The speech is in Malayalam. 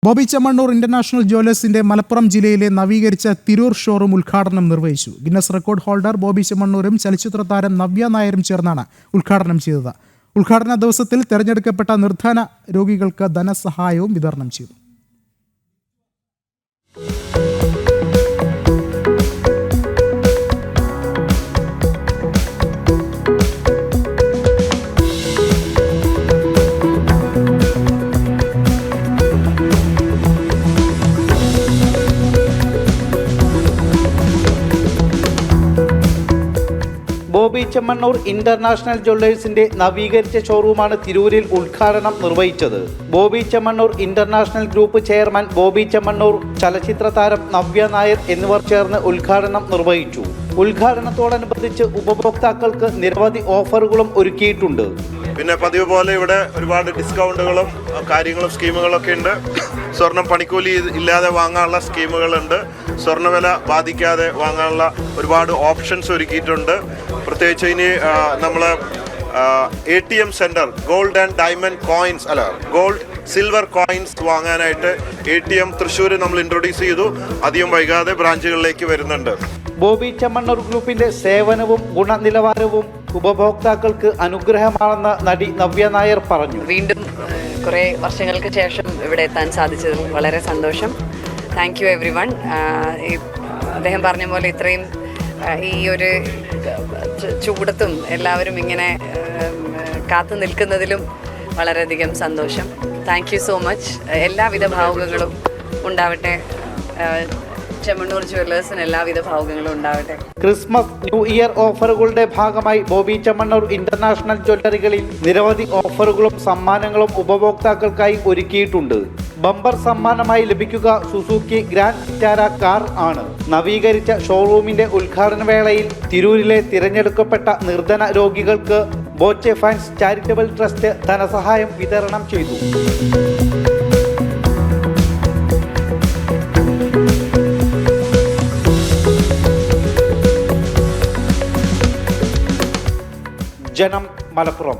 ബോബി ചെമ്മണ്ണൂർ ഇന്റർനാഷണൽ ജ്വല്ലേഴ്സിന്റെ മലപ്പുറം ജില്ലയിലെ നവീകരിച്ച തിരൂർ ഷോറൂം ഉദ്ഘാടനം നിർവഹിച്ചു. ഗിന്നസ് റെക്കോർഡ് ഹോൾഡർ ബോബി ചെമ്മണ്ണൂരും ചലച്ചിത്ര താരം നവ്യ നായരും ചേർന്നാണ് ഉദ്ഘാടനം ചെയ്തത്. ഉദ്ഘാടന ദിവസത്തിൽ തെരഞ്ഞെടുക്കപ്പെട്ട നിർധന രോഗികൾക്ക് ധനസഹായവും വിതരണം ചെയ്തു. ബോബി ചെമ്മണ്ണൂർ ഇന്റർനാഷണൽ ജ്വല്ലേഴ്സിന്റെ നവീകരിച്ച ഷോറൂമാണ് തിരൂരിൽ ഉദ്ഘാടനം നിർവഹിച്ചത്. Bobby Chemmanur international group chairman Bobby Chemmanur, ചലച്ചിത്ര താരം നവ്യ നായർ എന്നിവർ ചേർന്ന് ഉദ്ഘാടനം നിർവഹിച്ചു. ഉദ്ഘാടനത്തോടനുബന്ധിച്ച് ഉപഭോക്താക്കൾക്ക് നിരവധി ഓഫറുകളും ഒരുക്കിയിട്ടുണ്ട്. പിന്നെ പതിവ് പോലെ ഇവിടെ ഒരുപാട് ഡിസ്കൗണ്ടുകളും കാര്യങ്ങളും സ്കീമുകളൊക്കെ ഉണ്ട്. സ്വർണം പണിക്കൂലി ഇല്ലാതെ വാങ്ങാനുള്ള സ്കീമുകളുണ്ട്. സ്വർണ്ണവില ബാധിക്കാതെ വാങ്ങാനുള്ള ഒരുപാട് ഓപ്ഷൻസ് ഒരുക്കിയിട്ടുണ്ട്. പ്രത്യേകിച്ച് ഇനി നമ്മൾ ATM centre gold and diamond coins gold silver coins വാങ്ങാനായിട്ട് ATM തൃശ്ശൂർ നമ്മൾ ഇൻട്രൊഡ്യൂസ് ചെയ്തു. അധികം വൈകാതെ ബ്രാഞ്ചുകളിലേക്ക് വരുന്നുണ്ട്. ബോബി ചെമ്മണ്ണൂർ ഗ്രൂപ്പിന്റെ സേവനവും ഗുണനിലവാരവും ഉപഭോക്താക്കൾക്ക് അനുഗ്രഹമാണെന്ന് നടി നവ്യ നായർ പറഞ്ഞു. വീണ്ടും കുറേ വർഷങ്ങൾക്ക് ശേഷം ഇവിടെ എത്താൻ സാധിച്ചതിൽ വളരെ സന്തോഷം. Thank you every one. അദ്ദേഹം പറഞ്ഞ പോലെ ഇത്രയും ഈ ഒരു ചൂടത്തും എല്ലാവരും ഇങ്ങനെ കാത്തു നിൽക്കുന്നതിലും വളരെയധികം സന്തോഷം. Thank you so much. എല്ലാവിധ ഭാവുകങ്ങളും ഉണ്ടാവട്ടെ. ചെമ്മണ്ണൂർ ജ്വല്ലേഴ്സിന് എല്ലാവിധ ഭാവുകങ്ങളും ഉണ്ടാവട്ടെ. ക്രിസ്മസ്, ന്യൂ ഇയർ ഓഫറുകളുടെ ഭാഗമായി ബോബി ചെമ്മണ്ണൂർ ഇന്റർനാഷണൽ ജ്വല്ലറികളിൽ നിരവധി ഓഫറുകളും സമ്മാനങ്ങളും ഉപഭോക്താക്കൾക്കായി ഒരുക്കിയിട്ടുണ്ട്. ബമ്പർ സമ്മാനമായി ലഭിക്കുക സുസുക്കി ഗ്രാൻഡ് വിറ്റാര കാർ ആണ്. നവീകരിച്ച ഷോറൂമിന്റെ ഉദ്ഘാടന വേളയിൽ തിരൂരിലെ തിരഞ്ഞെടുക്കപ്പെട്ട നിർധന രോഗികൾക്ക് ബോച്ചെ ഫാൻസ് ചാരിറ്റബിൾ ട്രസ്റ്റ് ധനസഹായം വിതരണം ചെയ്തു. ജനം, മലപ്പുറം.